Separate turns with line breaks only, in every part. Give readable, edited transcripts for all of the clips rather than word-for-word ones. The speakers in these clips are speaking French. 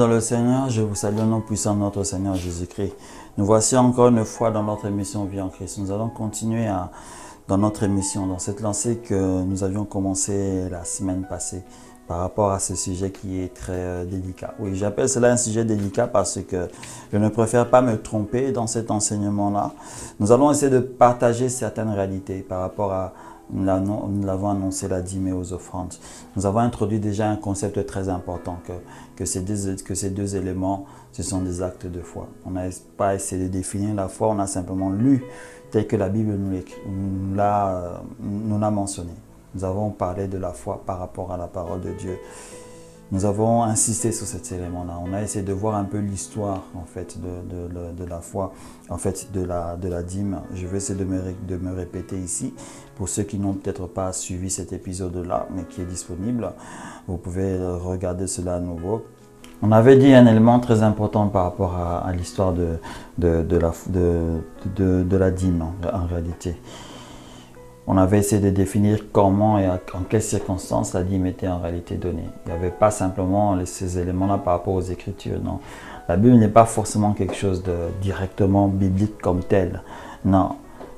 dans le Seigneur, je vous salue au nom puissant de notre Seigneur Jésus-Christ. Nous voici encore une fois dans notre émission Vie en Christ. Nous allons continuer dans notre émission, dans cette lancée que nous avions commencé la semaine passée par rapport à ce sujet qui est très délicat. Oui, j'appelle cela un sujet délicat parce que je ne préfère pas me tromper dans cet enseignement-là. Nous allons essayer de partager certaines réalités par rapport à nous l'avons annoncé la dîme et aux offrandes. Nous avons introduit déjà un concept très important que ces deux éléments, ce sont des actes de foi. On n'a pas essayé de définir la foi, on a simplement lu tel que la Bible nous l'a mentionné. Nous avons parlé de la foi par rapport à la parole de Dieu. Nous avons insisté sur cet élément-là. On a essayé de voir un peu l'histoire en fait de la foi, en fait de la dîme. Je vais essayer de me répéter ici. Pour ceux qui n'ont peut-être pas suivi cet épisode-là, mais qui est disponible, vous pouvez regarder cela à nouveau. On avait dit un élément très important par rapport à l'histoire de la dîme en réalité. On avait essayé de définir comment et en quelles circonstances la dîme était en réalité donnée. Il n'y avait pas simplement ces éléments-là par rapport aux Écritures, non. La Bible n'est pas forcément quelque chose de directement biblique comme tel, non.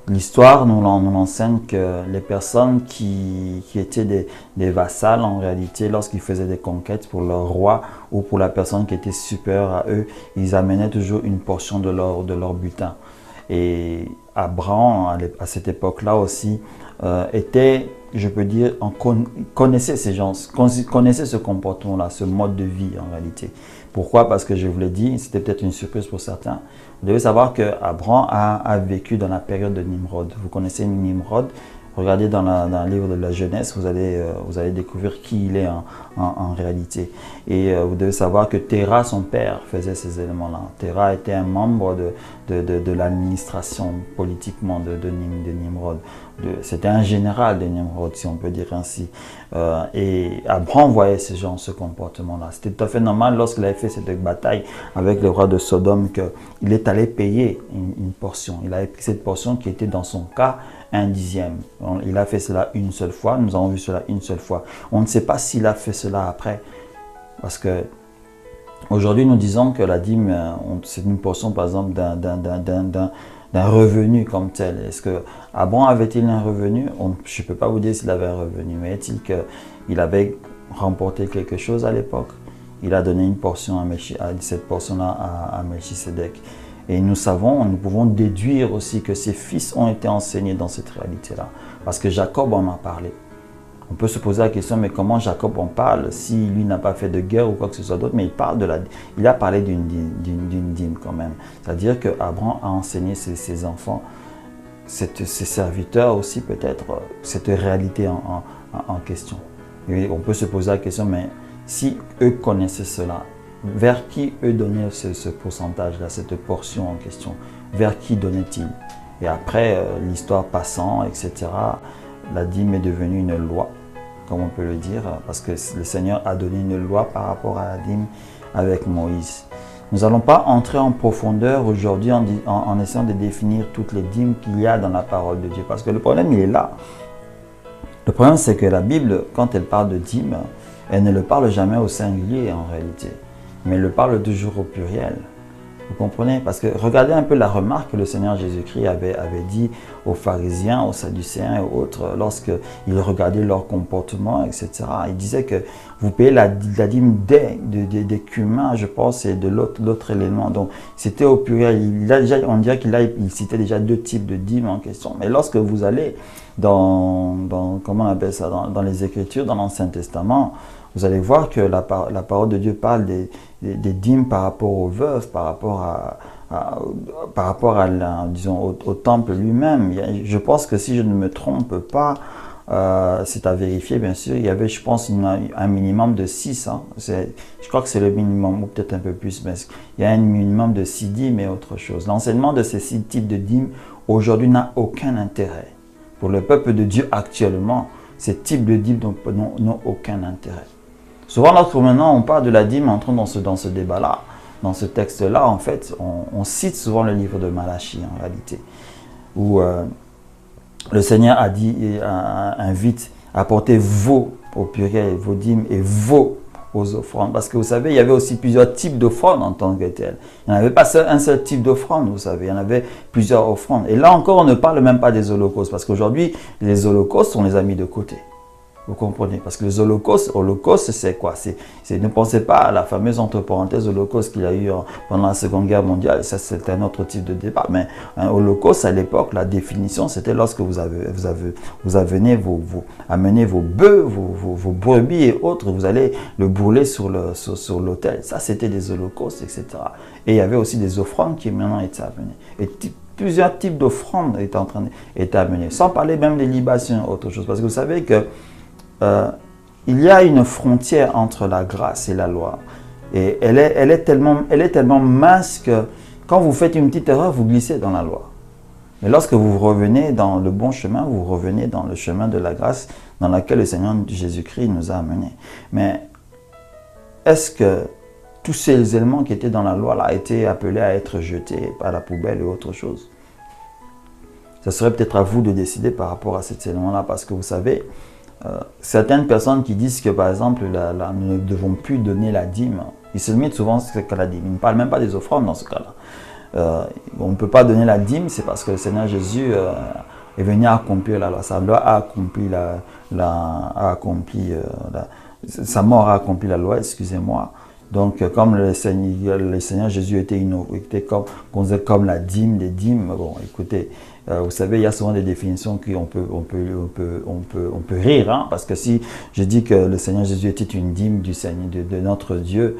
L'histoire nous enseigne que les personnes qui étaient des vassals, en réalité, lorsqu'ils faisaient des conquêtes pour leur roi ou pour la personne qui était supérieure à eux, ils amenaient toujours une portion de leur butin. Et Abraham, à cette époque-là aussi, était, je peux dire, connaissait ces gens, connaissait ce comportement-là, ce mode de vie en réalité. Pourquoi? Parce que je vous l'ai dit, c'était peut-être une surprise pour certains. Vous devez savoir qu'Abraham a vécu dans la période de Nimrod. Vous connaissez Nimrod? Regardez dans le livre de la Genèse, vous allez découvrir qui il est en réalité. Et vous devez savoir que Terah, son père, faisait ces éléments-là. Terah était un membre de l'administration politiquement de Nimrod. C'était un général de Nimrod, si on peut dire ainsi. Et Abraham voyait ce comportement-là. C'était tout à fait normal lorsqu'il avait fait cette bataille avec le roi de Sodome qu'il est allé payer une portion. Il avait pris cette portion qui était dans son cas un dixième. Il a fait cela une seule fois, nous avons vu cela une seule fois. On ne sait pas s'il a fait cela après, parce que aujourd'hui nous disons que la dîme, c'est une portion par exemple d'un revenu comme tel. Est-ce que Abraham avait-il un revenu? Je ne peux pas vous dire s'il avait un revenu, mais est-il qu'il avait remporté quelque chose à l'époque? Il a donné une portion cette portion-là à Melchisédek. Et nous pouvons déduire aussi que ses fils ont été enseignés dans cette réalité-là. Parce que Jacob en a parlé. On peut se poser la question, mais comment Jacob en parle si lui n'a pas fait de guerre ou quoi que ce soit d'autre? Mais il a parlé d'une dîme quand même. C'est-à-dire qu'Abraham a enseigné ses enfants, ses serviteurs aussi peut-être, cette réalité en question. Et on peut se poser la question, mais si eux connaissaient cela, vers qui eux donnaient ce pourcentage-là, cette portion en question? Vers qui donnait-il? Et après, l'histoire passant, etc., la dîme est devenue une loi, comme on peut le dire, parce que le Seigneur a donné une loi par rapport à la dîme avec Moïse. Nous n'allons pas entrer en profondeur aujourd'hui en essayant de définir toutes les dîmes qu'il y a dans la parole de Dieu, parce que le problème, il est là. Le problème, c'est que la Bible, quand elle parle de dîme, elle ne le parle jamais au singulier en réalité, mais le parle toujours au pluriel. Vous comprenez? Parce que regardez un peu la remarque que le Seigneur Jésus-Christ avait dit aux pharisiens, aux sadducéens et autres, lorsqu'ils regardaient leur comportement, etc. Il disait que vous payez la dîme des cumin, je pense, et de l'autre élément. Donc c'était au pluriel. On dirait qu'il citait déjà deux types de dîmes en question. Mais lorsque vous allez comment on appelle ça, dans les Écritures, dans l'Ancien Testament, vous allez voir que la parole de Dieu parle des dîmes par rapport aux veuves, par rapport à disons, au temple lui-même. Je pense que si je ne me trompe pas, c'est à vérifier bien sûr, il y avait je pense un minimum de 6. Hein. Je crois que c'est le minimum, ou peut-être un peu plus, mais il y a un minimum de 6 dîmes et autre chose. L'enseignement de ces 6 types de dîmes aujourd'hui n'a aucun intérêt. Pour le peuple de Dieu actuellement, ces types de dîmes n'ont aucun intérêt. Souvent, lorsque maintenant on parle de la dîme, entrons dans ce débat-là, dans ce texte-là, en fait, on cite souvent le livre de Malachie, en réalité, où le Seigneur invite à porter vos, au pluriel, vos dîmes et vos aux offrandes. Parce que vous savez, il y avait aussi plusieurs types d'offrandes en tant que telles. Il n'y en avait pas un seul type d'offrande, vous savez. Il y en avait plusieurs offrandes. Et là encore, on ne parle même pas des holocaustes. Parce qu'aujourd'hui, les holocaustes, on les a mis de côté. Vous comprenez? Parce que les holocauste, c'est quoi? Ne pensez pas à la fameuse, entre parenthèses, holocauste qu'il y a eu pendant la Seconde Guerre mondiale. Ça, c'est un autre type de débat. Mais un holocauste, à l'époque, la définition, c'était lorsque vous amenez vos bœufs, vos brebis et autres, vous allez le brûler sur l'autel. Ça, c'était des holocaustes, etc. Et il y avait aussi des offrandes qui maintenant étaient amenées. Et plusieurs types d'offrandes étaient amenées. Sans parler même des libations et autre chose. Parce que vous savez que il y a une frontière entre la grâce et la loi. Et elle est tellement mince que quand vous faites une petite erreur, vous glissez dans la loi. Mais lorsque vous revenez dans le bon chemin, vous revenez dans le chemin de la grâce dans laquelle le Seigneur Jésus-Christ nous a amenés. Mais est-ce que tous ces éléments qui étaient dans la loi là, étaient appelés à être jetés à la poubelle ou autre chose? Ça serait peut-être à vous de décider par rapport à cet élément-là, parce que vous savez, certaines personnes qui disent que, par exemple, nous ne devons plus donner la dîme, ils se limitent souvent à la dîme. Ils ne parlent même pas des offrandes dans ce cas-là. On ne peut pas donner la dîme, c'est parce que le Seigneur Jésus est venu accomplir la loi. Sa loi a accompli sa mort a accompli la loi, excusez-moi. Donc, comme le Seigneur Jésus était comme la dîme des dîmes, bon, écoutez, vous savez, il y a souvent des définitions qu'on peut rire, hein, parce que si je dis que le Seigneur Jésus était une dîme du Seigneur, de notre Dieu,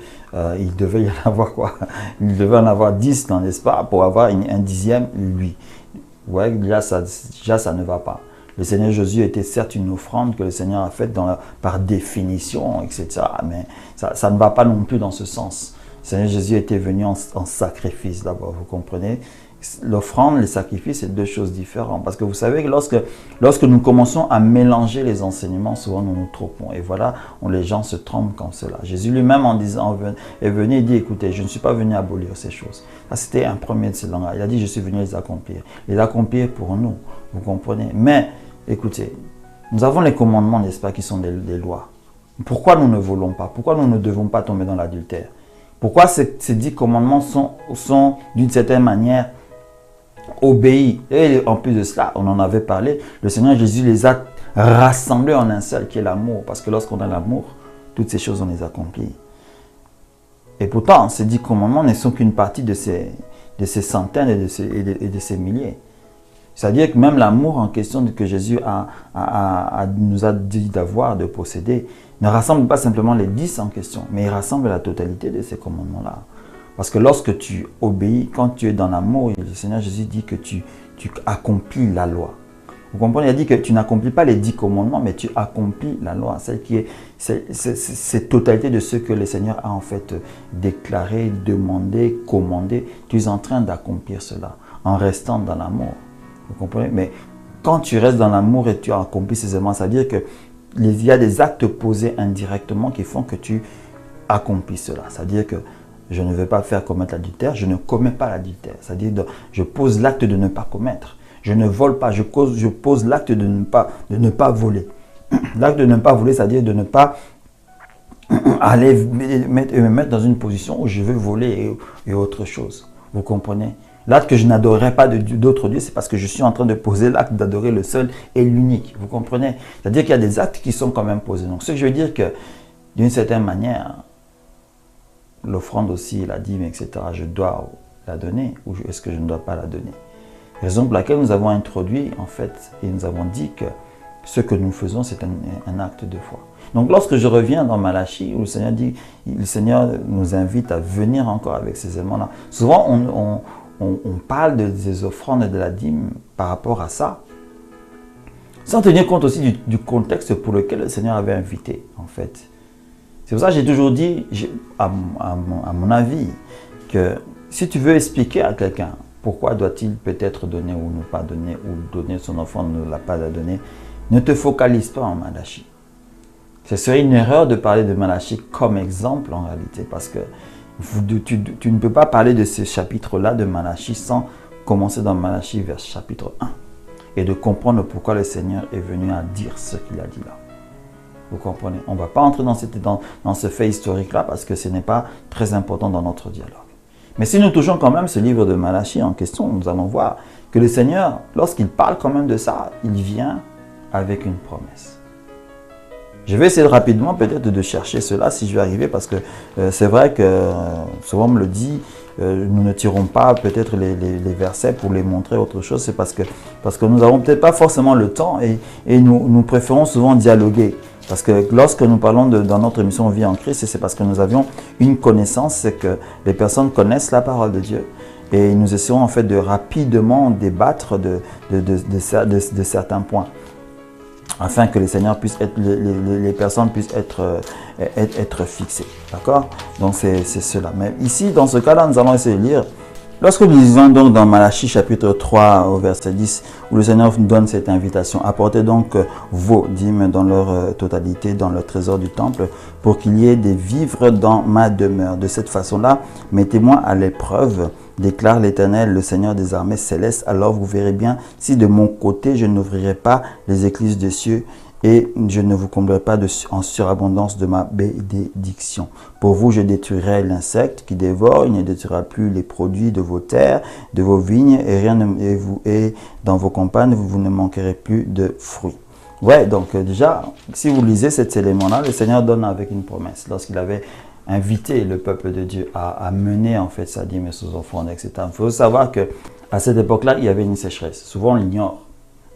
il devait y en avoir quoi? Il devait en avoir 10, n'est-ce pas, pour avoir un dixième, lui. Ouais, déjà, ça ne va pas. Le Seigneur Jésus était certes une offrande que le Seigneur a faite par définition, etc. Mais ça ne va pas non plus dans ce sens. Le Seigneur Jésus était venu en sacrifice d'abord, vous comprenez? L'offrande, le sacrifice, c'est deux choses différentes. Parce que vous savez que lorsque nous commençons à mélanger les enseignements, souvent nous nous trompons. Et voilà, les gens se trompent comme cela. Jésus lui-même est venu et dit, écoutez, je ne suis pas venu abolir ces choses. Ça, c'était un premier de ces langues. Il a dit, je suis venu les accomplir pour nous. Vous comprenez? Mais, écoutez, nous avons les commandements, n'est-ce pas, qui sont des lois. Pourquoi nous ne volons pas? Pourquoi nous ne devons pas tomber dans l'adultère? Pourquoi ces 10 commandements sont d'une certaine manière obéis? Et en plus de cela, on en avait parlé, le Seigneur Jésus les a rassemblés en un seul qui est l'amour. Parce que lorsqu'on a l'amour, toutes ces choses on les accomplit. Et pourtant, ces 10 commandements ne sont qu'une partie de ces centaines et de ces milliers. C'est-à-dire que même l'amour en question que Jésus nous a dit d'avoir, de posséder, ne rassemble pas simplement les 10 en question, mais il rassemble la totalité de ces commandements-là. Parce que lorsque tu obéis, quand tu es dans l'amour, le Seigneur Jésus dit que tu accomplis la loi. Vous comprenez? Il a dit que tu n'accomplis pas les 10 commandements, mais tu accomplis la loi. Celle qui est cette totalité de ce que le Seigneur a en fait déclaré, demandé, commandé. Tu es en train d'accomplir cela en restant dans l'amour. Vous comprenez? Mais quand tu restes dans l'amour et tu accomplis ces éléments, ça veut dire qu'il y a des actes posés indirectement qui font que tu accomplis cela. C'est-à-dire que je ne vais pas faire commettre l'adultère, je ne commets pas l'adultère. C'est-à-dire que je pose l'acte de ne pas commettre. Je ne vole pas, je pose l'acte de ne pas voler. L'acte de ne pas voler, c'est-à-dire de ne pas aller me mettre dans une position où je veux voler et autre chose. Vous comprenez? L'acte que je n'adorerai pas d'autres dieux, c'est parce que je suis en train de poser l'acte d'adorer le seul et l'unique. Vous comprenez? C'est-à-dire qu'il y a des actes qui sont quand même posés. Donc, ce que je veux dire que, d'une certaine manière, l'offrande aussi, la dîme, etc., je dois la donner ou est-ce que je ne dois pas la donner? Raison pour laquelle nous avons introduit, en fait, et nous avons dit que ce que nous faisons, c'est un acte de foi. Donc, lorsque je reviens dans Malachie, où le Seigneur nous invite à venir encore avec ces éléments-là, souvent on parle des offrandes et de la dîme par rapport à ça, sans tenir compte aussi du contexte pour lequel le Seigneur avait invité, en fait. C'est pour ça que j'ai toujours dit, à mon avis, que si tu veux expliquer à quelqu'un pourquoi doit-il peut-être donner ou ne pas donner, ou donner son offrande, ne l'a pas donné, ne te focalise pas en Malachie. Ce serait une erreur de parler de Malachie comme exemple en réalité, parce que tu ne peux pas parler de ce chapitre-là de Malachie sans commencer dans Malachie vers chapitre 1 et de comprendre pourquoi le Seigneur est venu à dire ce qu'il a dit là. Vous comprenez? On ne va pas entrer dans ce fait historique-là parce que ce n'est pas très important dans notre dialogue. Mais si nous touchons quand même ce livre de Malachie en question, nous allons voir que le Seigneur, lorsqu'il parle quand même de ça, il vient avec une promesse. Je vais essayer rapidement peut-être de chercher cela si je vais arriver parce que c'est vrai que souvent on me le dit, nous ne tirons pas peut-être les versets pour les montrer autre chose, c'est parce que nous n'avons peut-être pas forcément le temps et nous préférons souvent dialoguer. Parce que lorsque nous parlons dans notre émission Vie en Christ, c'est parce que nous avions une connaissance, c'est que les personnes connaissent la parole de Dieu. Et nous essayons en fait de rapidement débattre de certains points, afin que les Seigneurs puissent être, les personnes puissent être fixées. D'accord? Donc c'est cela. Mais ici, dans ce cas-là, nous allons essayer de lire. Lorsque nous lisons donc dans Malachie chapitre 3 au verset 10, où le Seigneur nous donne cette invitation, apportez donc vos dîmes dans leur totalité, dans le trésor du temple, pour qu'il y ait des vivres dans ma demeure. De cette façon-là, mettez-moi à l'épreuve, déclare l'Éternel, le Seigneur des armées célestes. Alors vous verrez bien si de mon côté je n'ouvrirai pas les écluses des cieux et je ne vous comblerai pas en surabondance de ma bénédiction. Pour vous, je détruirai l'insecte qui dévore, il ne détruira plus les produits de vos terres, de vos vignes, et dans vos campagnes, vous ne manquerez plus de fruits. Ouais, donc déjà, si vous lisez cet élément-là, le Seigneur donne avec une promesse. Lorsqu'il avait invité le peuple de Dieu à mener en fait sa dîme et ses offrandes, etc. Il faut savoir qu'à cette époque-là, il y avait une sécheresse. Souvent, on l'ignore.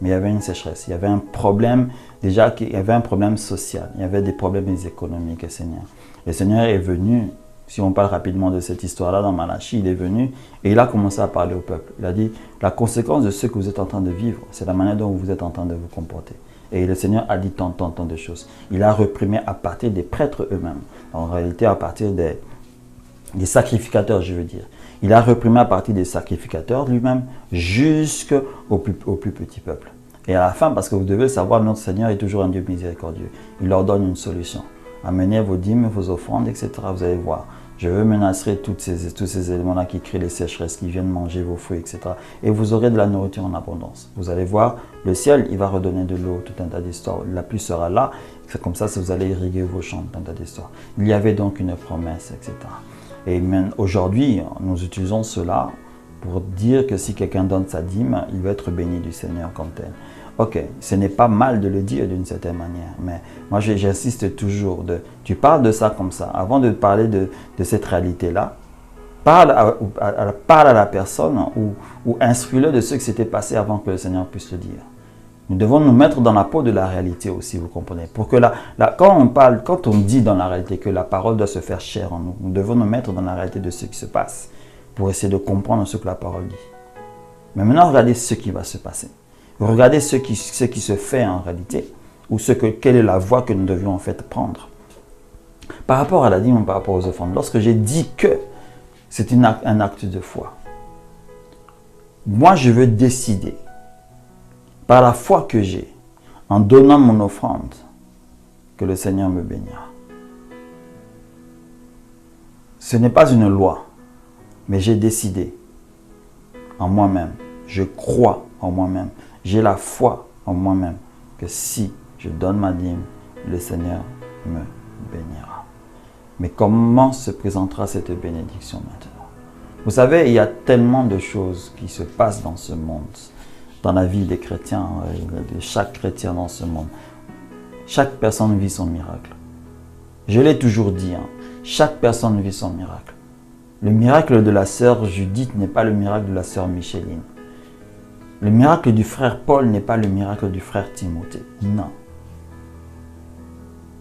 Mais il y avait une sécheresse, il y avait un problème, déjà il y avait un problème social, il y avait des problèmes économiques, Seigneur. Le Seigneur est venu, si on parle rapidement de cette histoire-là dans Malachie, il est venu et il a commencé à parler au peuple. Il a dit, la conséquence de ce que vous êtes en train de vivre, c'est la manière dont vous êtes en train de vous comporter. Et le Seigneur a dit tant de choses. Il a réprimé à partir des prêtres eux-mêmes, en réalité à partir des sacrificateurs, je veux dire. Il a réprimé à partir des sacrificateurs lui-même jusqu'au plus petit peuple. Et à la fin, parce que vous devez savoir, notre Seigneur est toujours un Dieu miséricordieux. Il leur donne une solution. Amenez vos dîmes, vos offrandes, etc. Vous allez voir. Je veux menacer tous ces éléments-là qui créent les sécheresses, qui viennent manger vos fruits, etc. Et vous aurez de la nourriture en abondance. Vous allez voir, le ciel, il va redonner de l'eau, tout un tas d'histoires. La pluie sera là. C'est comme ça que vous allez irriguer vos champs, tout un tas d'histoires. Il y avait donc une promesse, etc. Et aujourd'hui, nous utilisons cela pour dire que si quelqu'un donne sa dîme, il va être béni du Seigneur comme tel. Ok, ce n'est pas mal de le dire d'une certaine manière, mais moi j'insiste toujours, tu parles de ça comme ça. Avant de parler de cette réalité-là, parle à la personne ou instruis-le de ce qui s'était passé avant que le Seigneur puisse le dire. Nous devons nous mettre dans la peau de la réalité aussi, vous comprenez. Pour que quand on dit dans la réalité que la parole doit se faire chair en nous, nous devons nous mettre dans la réalité de ce qui se passe pour essayer de comprendre ce que la parole dit. Mais maintenant, regardez ce qui va se passer. Regardez ce qui se fait en réalité, ou quelle est la voie que nous devions en fait prendre. Par rapport à la dîme, par rapport aux offrandes, lorsque j'ai dit que c'est un acte de foi, moi je veux décider, par la foi que j'ai, en donnant mon offrande, que le Seigneur me bénira. Ce n'est pas une loi, mais j'ai décidé en moi-même, je crois en moi-même, j'ai la foi en moi-même que si je donne ma dîme, le Seigneur me bénira. Mais comment se présentera cette bénédiction maintenant? Vous savez, il y a tellement de choses qui se passent dans ce monde, dans la vie des chrétiens, de chaque chrétien dans ce monde. Chaque personne vit son miracle. Je l'ai toujours dit, chaque personne vit son miracle. Le miracle de la sœur Judith n'est pas le miracle de la sœur Micheline. Le miracle du frère Paul n'est pas le miracle du frère Timothée. Non.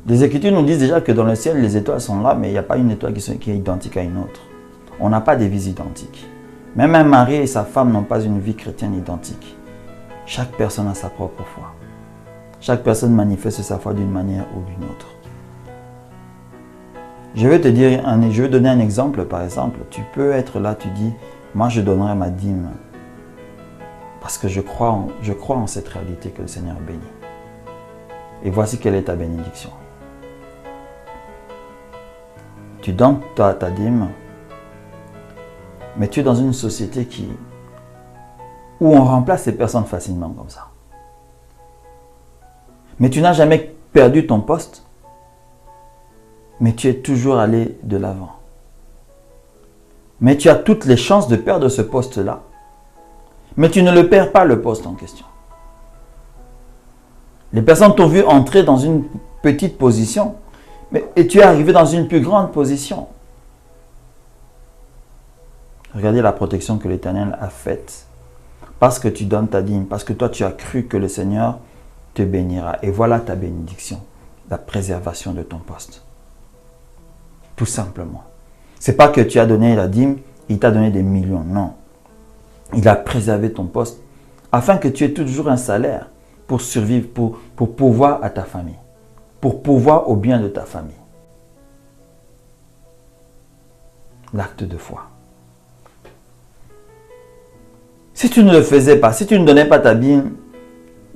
Les Écritures nous disent déjà que dans le ciel, les étoiles sont là, mais il n'y a pas une étoile qui est identique à une autre. On n'a pas des vies identiques. Même un mari et sa femme n'ont pas une vie chrétienne identique. Chaque personne a sa propre foi. Chaque personne manifeste sa foi d'une manière ou d'une autre. Je vais donner un exemple, par exemple. Tu peux être là, tu dis, moi je donnerai ma dîme parce que je crois en cette réalité que le Seigneur bénit. Et voici quelle est ta bénédiction. Tu donnes ta dîme, mais tu es dans une société où on remplace ces personnes facilement comme ça. Mais tu n'as jamais perdu ton poste, mais tu es toujours allé de l'avant. Mais tu as toutes les chances de perdre ce poste-là. Mais tu ne le perds pas, le poste en question. Les personnes t'ont vu entrer dans une petite position, et tu es arrivé dans une plus grande position. Regardez la protection que l'Éternel a faite. Parce que tu donnes ta dîme, parce que toi tu as cru que le Seigneur te bénira. Et voilà ta bénédiction, la préservation de ton poste. Tout simplement. Ce n'est pas que tu as donné la dîme, il t'a donné des millions. Non. Il a préservé ton poste afin que tu aies toujours un salaire pour survivre, pour pourvoir à ta famille. Pour pourvoir au bien de ta famille. L'acte de foi. Si tu ne le faisais pas, si tu ne donnais pas ta dîme,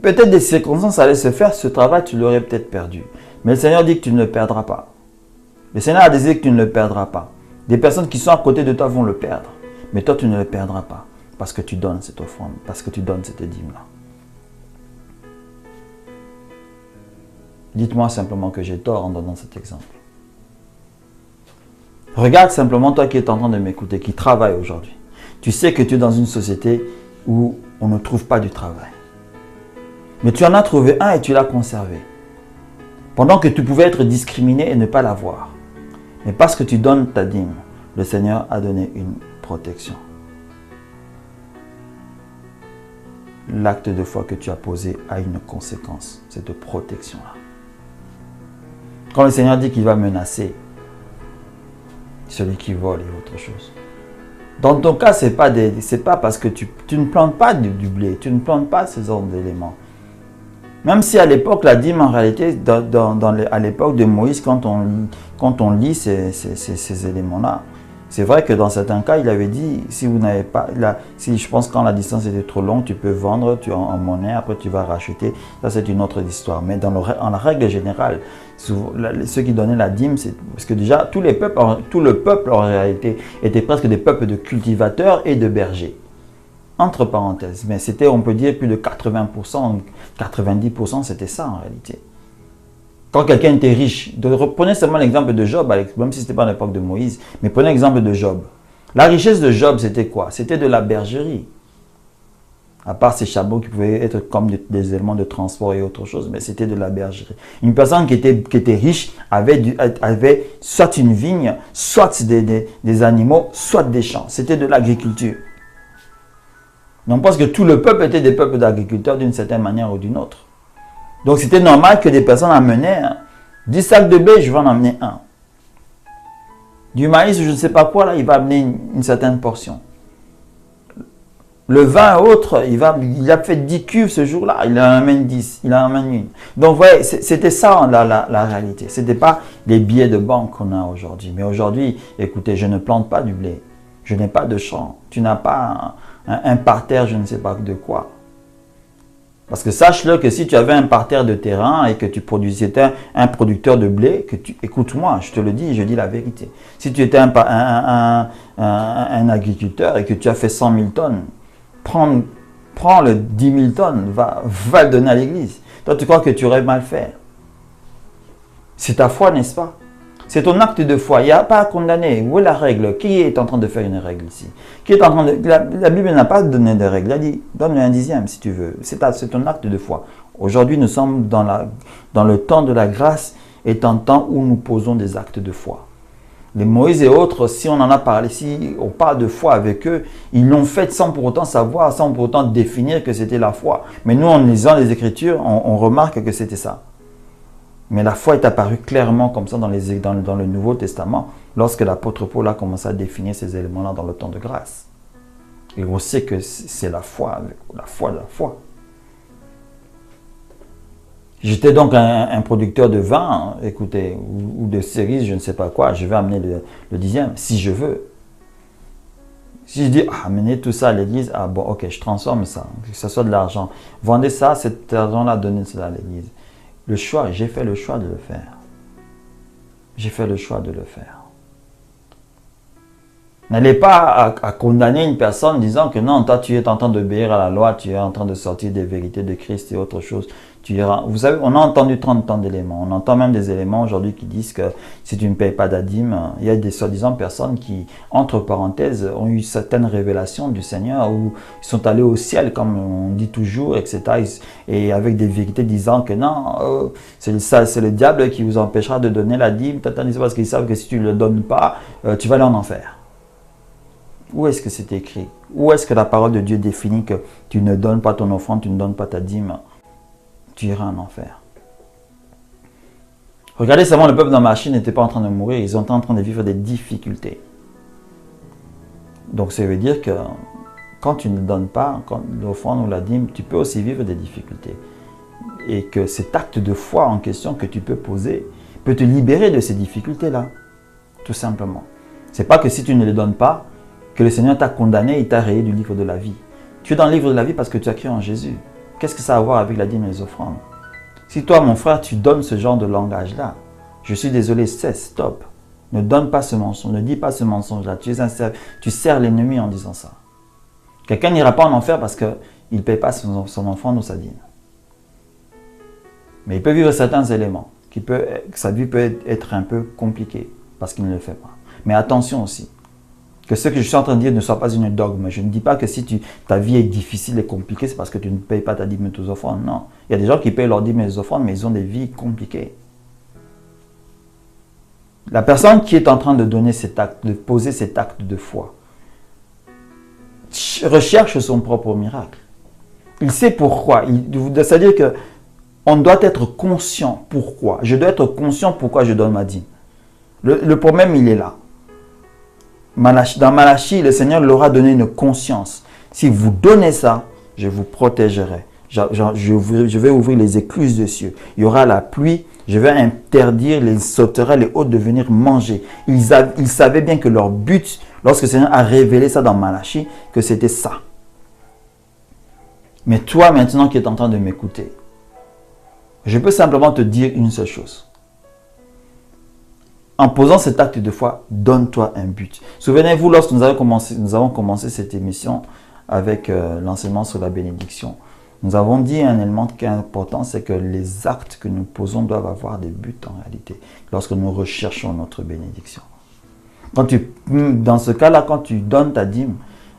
peut-être des circonstances allaient se faire, ce travail tu l'aurais peut-être perdu. Mais le Seigneur dit que tu ne le perdras pas. Le Seigneur a décidé que tu ne le perdras pas. Des personnes qui sont à côté de toi vont le perdre. Mais toi, tu ne le perdras pas. Parce que tu donnes cette offrande. Parce que tu donnes cette dîme-là. Dites-moi simplement que j'ai tort en donnant cet exemple. Regarde simplement toi qui es en train de m'écouter, qui travaille aujourd'hui. Tu sais que tu es dans une société où on ne trouve pas du travail. Mais tu en as trouvé un et tu l'as conservé. Pendant que tu pouvais être discriminé et ne pas l'avoir. Mais parce que tu donnes ta dîme, le Seigneur a donné une protection. L'acte de foi que tu as posé a une conséquence, cette protection-là. Quand le Seigneur dit qu'il va menacer celui qui vole et autre chose. Dans ton cas, ce n'est pas parce que tu ne plantes pas du blé, tu ne plantes pas ces ordres d'éléments. Même si à l'époque, la dîme, en réalité, à l'époque de Moïse, quand on lit ces éléments-là, c'est vrai que dans certains cas, il avait dit, si vous n'avez pas, si je pense quand la distance était trop longue, tu peux vendre en monnaie, après tu vas racheter. Ça, c'est une autre histoire. Mais en la règle générale, ceux qui donnaient la dîme, c'est parce que déjà, tout le peuple, en réalité, était presque des peuples de cultivateurs et de bergers. Entre parenthèses, mais c'était, on peut dire, plus de 80%, 90%, c'était ça en réalité. Quand quelqu'un était riche, prenez seulement l'exemple de Job, même si ce n'était pas à l'époque de Moïse, mais prenez l'exemple de Job. La richesse de Job, c'était quoi? C'était de la bergerie. À part ces chameaux qui pouvaient être comme des éléments de transport et autre chose, mais c'était de la bergerie. Une personne qui était riche avait soit une vigne, soit des animaux, soit des champs. C'était de l'agriculture. On pense que tout le peuple était des peuples d'agriculteurs d'une certaine manière ou d'une autre. Donc c'était normal que des personnes amenaient 10 sacs de blé, je vais en amener un. Du maïs, je ne sais pas quoi, là, il va amener une certaine portion. Le vin autre, il a fait 10 cuves ce jour-là, il en amène 10, il en amène une. Donc vous voyez, c'était ça la réalité. Ce n'était pas les billets de banque qu'on a aujourd'hui. Mais aujourd'hui, écoutez, je ne plante pas du blé. Je n'ai pas de champ. Tu n'as pas un parterre, je ne sais pas de quoi. Parce que sache-le que si tu avais un parterre de terrain et que tu produisais un producteur de blé, écoute-moi, je te le dis, je dis la vérité. Si tu étais un agriculteur et que tu as fait 100 000 tonnes, prends le 10 000 tonnes, va le donner à l'église. Toi, tu crois que tu aurais mal fait. C'est ta foi, n'est-ce pas? C'est ton acte de foi. Il n'y a pas à condamner. Où est la règle? Qui est en train de faire une règle ici? Qui est en train de... La Bible n'a pas donné de règle. Elle a dit, donne-le un dixième si tu veux. C'est ton acte de foi. Aujourd'hui, nous sommes dans le temps de la grâce et un temps où nous posons des actes de foi. Les Moïse et autres, si on en a parlé, si on parle de foi avec eux, ils l'ont fait sans pour autant savoir, sans pour autant définir que c'était la foi. Mais nous, en lisant les Écritures, on remarque que c'était ça. Mais la foi est apparue clairement comme ça dans le Nouveau Testament, lorsque l'apôtre Paul a commencé à définir ces éléments-là dans le temps de grâce. Et on sait que c'est la foi de la foi. J'étais donc un producteur de vin, écoutez, ou de cerises, je ne sais pas quoi, je vais amener le dixième, si je veux. Si je dis, amenez tout ça à l'église, bon, ok, je transforme ça, que ce soit de l'argent. Vendez ça, cet argent-là, donnez cela à l'église. J'ai fait le choix de le faire. J'ai fait le choix de le faire. N'allez pas à condamner une personne disant que non, toi tu es en train d'obéir à la loi, tu es en train de sortir des vérités de Christ et autre chose. Tu iras. Vous savez, on a entendu tant d'éléments. On entend même des éléments aujourd'hui qui disent que si tu ne payes pas la dîme, il y a des soi-disant personnes qui, entre parenthèses, ont eu certaines révélations du Seigneur où ils sont allés au ciel, comme on dit toujours, etc. Et avec des vérités disant que non, c'est le diable qui vous empêchera de donner la dîme, parce qu'ils savent que si tu ne le donnes pas, tu vas aller en enfer. Où est-ce que c'est écrit? Où est-ce que la parole de Dieu définit que tu ne donnes pas ton offrande, tu ne donnes pas ta dîme? Tu iras en enfer. Regardez seulement, le peuple dans ma Chine n'était pas en train de mourir, ils étaient en train de vivre des difficultés. Donc ça veut dire que quand tu ne donnes pas l'offrande ou la dîme, tu peux aussi vivre des difficultés. Et que cet acte de foi en question que tu peux poser peut te libérer de ces difficultés-là. Tout simplement. Ce n'est pas que si tu ne les donnes pas, que le Seigneur t'a condamné et t'a rayé du livre de la vie. Tu es dans le livre de la vie parce que tu as cru en Jésus. Qu'est-ce que ça a à voir avec la dîme et les offrandes? Si toi, mon frère, tu donnes ce genre de langage-là, je suis désolé, cesse, stop. Ne donne pas ce mensonge, ne dis pas ce mensonge-là. Tu sers l'ennemi en disant ça. Quelqu'un n'ira pas en enfer parce qu'il ne paye pas son offrande ou sa dîme. Mais il peut vivre certains éléments, que sa vie peut être un peu compliquée parce qu'il ne le fait pas. Mais attention aussi. Que ce que je suis en train de dire ne soit pas une dogme. Je ne dis pas que si ta vie est difficile et compliquée, c'est parce que tu ne payes pas ta dîme et tes offrandes. Non. Il y a des gens qui payent leur dîme et les offrandes, mais ils ont des vies compliquées. La personne qui est en train de donner cet acte, de poser cet acte de foi, recherche son propre miracle. Il sait pourquoi. C'est-à-dire qu'on doit être conscient pourquoi. Je dois être conscient pourquoi je donne ma dîme. Le problème, il est là. Dans Malachie, le Seigneur leur a donné une conscience. Si vous donnez ça, je vous protégerai. Je vais ouvrir les écluses des cieux. Il y aura la pluie. Je vais interdire les sauterelles, les hôtes de venir manger. Ils savaient bien que leur but, lorsque le Seigneur a révélé ça dans Malachie, que c'était ça. Mais toi, maintenant qui es en train de m'écouter, je peux simplement te dire une seule chose. En posant cet acte de foi, donne-toi un but. Souvenez-vous, lorsque nous avons commencé cette émission avec l'enseignement sur la bénédiction, nous avons dit un élément qui est important, c'est que les actes que nous posons doivent avoir des buts en réalité, lorsque nous recherchons notre bénédiction. Dans ce cas-là, quand tu donnes ta dîme,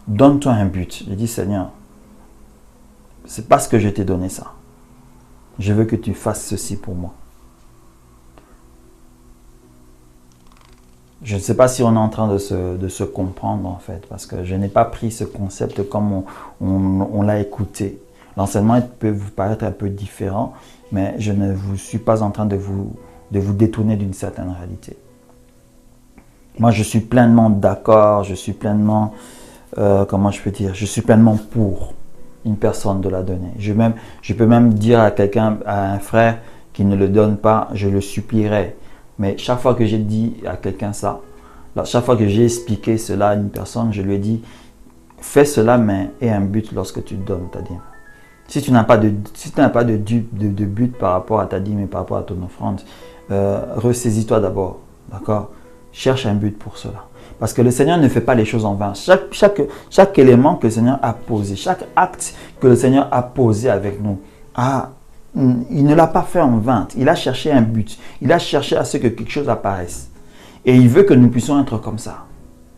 donne-toi un but. Je dis, Seigneur, c'est parce que je t'ai donné ça. Je veux que tu fasses ceci pour moi. Je ne sais pas si on est en train de se comprendre en fait, parce que je n'ai pas pris ce concept comme on l'a écouté. L'enseignement peut vous paraître un peu différent, mais je ne vous suis pas en train de vous détourner d'une certaine réalité. Moi, je suis pleinement d'accord, je suis pleinement, comment je peux dire, je suis pleinement pour une personne de la donner. Je peux même dire à quelqu'un, à un frère qui ne le donne pas, je le supplierai. Mais chaque fois que j'ai dit à quelqu'un ça, chaque fois que j'ai expliqué cela à une personne, je lui ai dit, fais cela, mais aie un but lorsque tu donnes ta dîme. Si tu n'as pas de but par rapport à ta dîme et par rapport à ton offrande, ressaisis-toi d'abord, d'accord? Cherche un but pour cela. Parce que le Seigneur ne fait pas les choses en vain. Chaque élément que le Seigneur a posé, chaque acte que le Seigneur a posé avec nous, il ne l'a pas fait en vain. Il a cherché un but. Il a cherché à ce que quelque chose apparaisse. Et il veut que nous puissions être comme ça.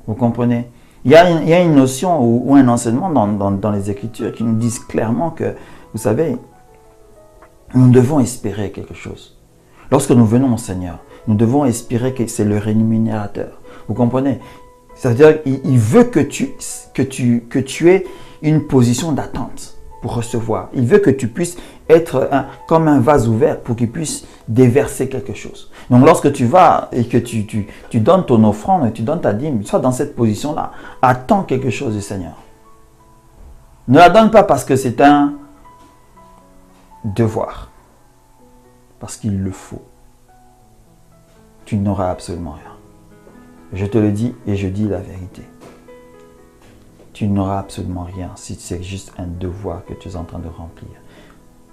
Vous comprenez? Il y a une notion ou un enseignement dans les Écritures qui nous disent clairement que, vous savez, nous devons espérer quelque chose. Lorsque nous venons au Seigneur, nous devons espérer que c'est le rémunérateur. Vous comprenez? C'est-à-dire qu'il veut que tu aies une position d'attente pour recevoir. Il veut que tu puisses être comme un vase ouvert pour qu'il puisse déverser quelque chose. Donc lorsque tu vas et que tu donnes ton offrande, tu donnes ta dîme, sois dans cette position-là. Attends quelque chose du Seigneur. Ne la donne pas parce que c'est un devoir. Parce qu'il le faut. Tu n'auras absolument rien. Je te le dis et je dis la vérité. Tu n'auras absolument rien si c'est juste un devoir que tu es en train de remplir.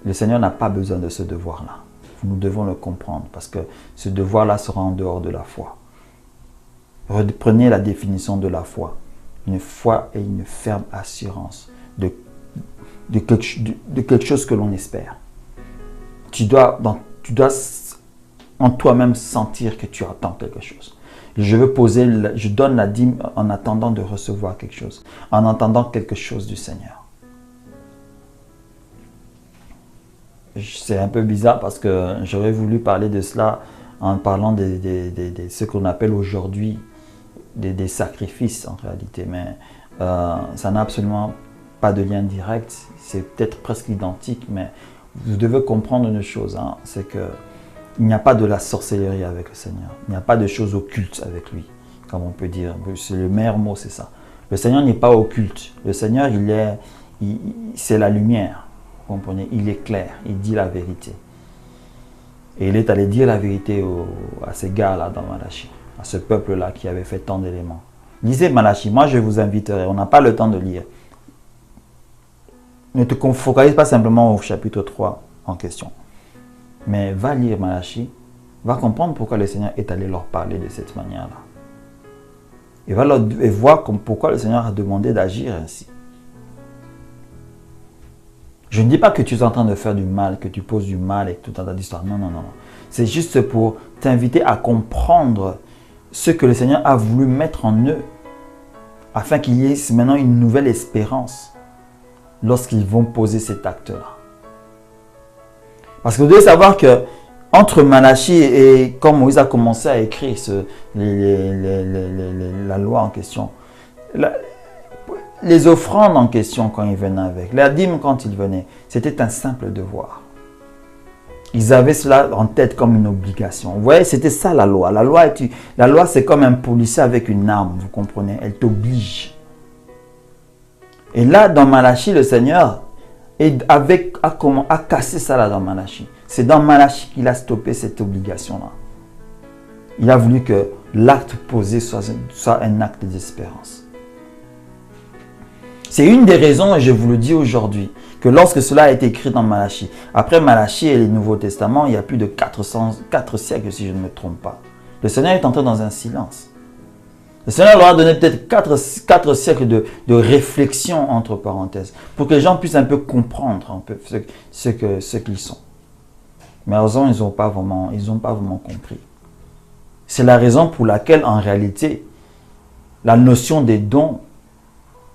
Le Seigneur n'a pas besoin de ce devoir-là. Nous devons le comprendre parce que ce devoir-là sera en dehors de la foi. Reprenez la définition de la foi. Une foi est une ferme assurance de quelque chose que l'on espère. tu dois en toi-même sentir que tu attends quelque chose. Je donne la dîme en attendant de recevoir quelque chose, en attendant quelque chose du Seigneur. C'est un peu bizarre parce que j'aurais voulu parler de cela en parlant de ce qu'on appelle aujourd'hui des sacrifices en réalité, mais ça n'a absolument pas de lien direct, c'est peut-être presque identique, mais vous devez comprendre une chose, hein, c'est que il n'y a pas de la sorcellerie avec le Seigneur, il n'y a pas de choses occultes avec lui, comme on peut dire, c'est le meilleur mot, c'est ça. Le Seigneur n'est pas occulte, le Seigneur c'est la lumière, vous comprenez, il est clair, il dit la vérité. Et il est allé dire la vérité à ces gars-là dans Malachie, à ce peuple-là qui avait fait tant d'éléments. Lisez Malachie, moi je vous inviterai, on n'a pas le temps de lire. Ne te focalise pas simplement au chapitre 3 en question. Mais va lire Malachie, va comprendre pourquoi le Seigneur est allé leur parler de cette manière-là. Et voir pourquoi le Seigneur a demandé d'agir ainsi. Je ne dis pas que tu es en train de faire du mal, que tu poses du mal et tout un tas d'histoires. Non, non, non. C'est juste pour t'inviter à comprendre ce que le Seigneur a voulu mettre en eux, afin qu'il y ait maintenant une nouvelle espérance lorsqu'ils vont poser cet acte-là. Parce que vous devez savoir que entre Malachie et quand Moïse a commencé à écrire la loi en question, les offrandes en question quand ils venaient avec, la dîme quand ils venaient, c'était un simple devoir. Ils avaient cela en tête comme une obligation. Vous voyez, c'était ça la loi. La loi c'est comme un policier avec une arme, vous comprenez, elle t'oblige. Et là, dans Malachie, le Seigneur a cassé ça là dans Malachie. C'est dans Malachie qu'il a stoppé cette obligation-là. Il a voulu que l'acte posé soit un acte d'espérance. C'est une des raisons, et je vous le dis aujourd'hui, que lorsque cela a été écrit dans Malachie, après Malachie et le Nouveau Testament, il y a plus de 4 siècles si je ne me trompe pas. Le Seigneur est entré dans un silence. Le Seigneur leur a donné peut-être 4 siècles de réflexion, entre parenthèses, pour que les gens puissent un peu comprendre un peu ce qu'ils sont. Mais heureusement, ils n'ont pas vraiment compris. C'est la raison pour laquelle, en réalité, la notion des dons,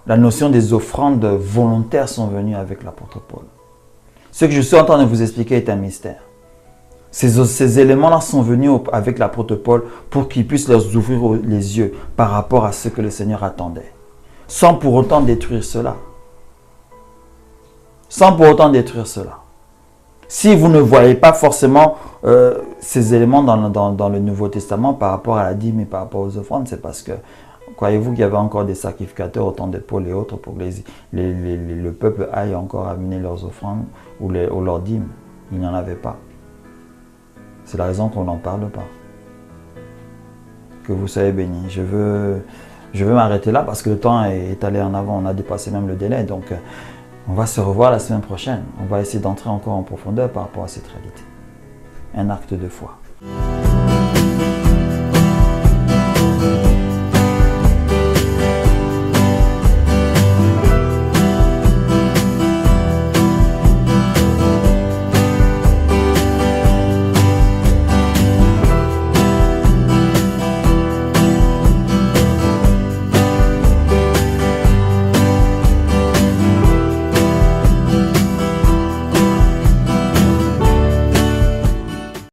la notion des offrandes volontaires sont venues avec l'apôtre Paul. Ce que je suis en train de vous expliquer est un mystère. Ces éléments-là sont venus avec l'apôtre Paul pour qu'il puisse leur ouvrir les yeux par rapport à ce que le Seigneur attendait. Sans pour autant détruire cela. Sans pour autant détruire cela. Si vous ne voyez pas forcément ces éléments dans le Nouveau Testament par rapport à la dîme et par rapport aux offrandes, c'est parce que, croyez-vous qu'il y avait encore des sacrificateurs au temps de Paul et autres pour que le peuple aille encore amener leurs offrandes ou leurs dîmes? Il n'y en avait pas. C'est la raison qu'on n'en parle pas. Que vous soyez bénis. Je veux m'arrêter là parce que le temps est allé en avant. On a dépassé même le délai. Donc, on va se revoir la semaine prochaine. On va essayer d'entrer encore en profondeur par rapport à cette réalité. Un acte de foi.